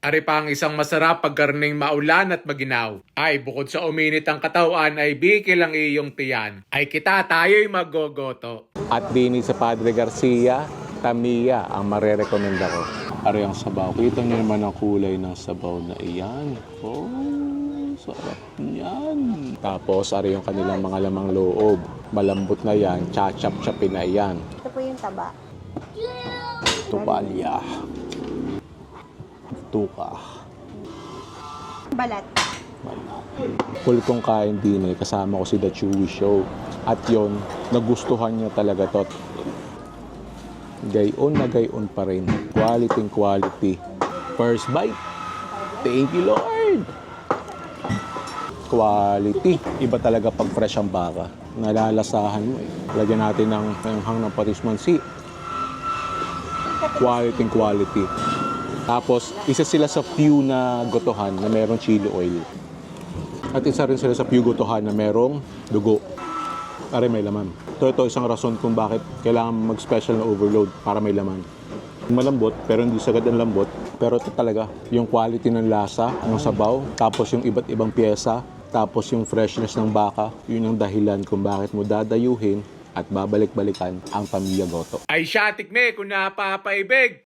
Ari pa ang isang masarap pag karning maulan at maginaw. Ay bukod sa uminit ang katawan ay bikil ang iyong tiyan. Ay kita tayo'y maggogoto. At dini sa Padre Garcia, Tamiya ang marerekomenda ko. Ari ang sabaw. Kita niyo naman ang kulay ng sabaw na iyan. Oh, sarap niyan. Tapos ari yung kanilang mga lamang loob. Malambot na yan, chachap-chapin na yan. Ito po yung taba. Tubalya. Tuka. Balat. Full kong kain din kasama ko si The Chewy Show. At yon, nagustuhan niya talaga to. Gayon na gayon pa rin. Quality quality. First bite. Thank you, Lord. Quality. Iba talaga pag fresh ang baka. Nalalasahan mo eh. Lagyan natin ng hang ng patismansi. Quality quality. Tapos, isa sila sa few na gotohan na merong chili oil. At isa rin sila sa few gotohan na merong dugo. Para may laman. Ito isang rason kung bakit kailangan mag-special na overload para may laman. Malambot, pero hindi sagad ang lambot. Pero ito talaga, yung quality ng lasa, ng sabaw, tapos yung iba't ibang pyesa, tapos yung freshness ng baka, yun ang dahilan kung bakit mo dadayuhin at babalik-balikan ang Tamiya Goto. Ay siya, tikme kung napapaibig!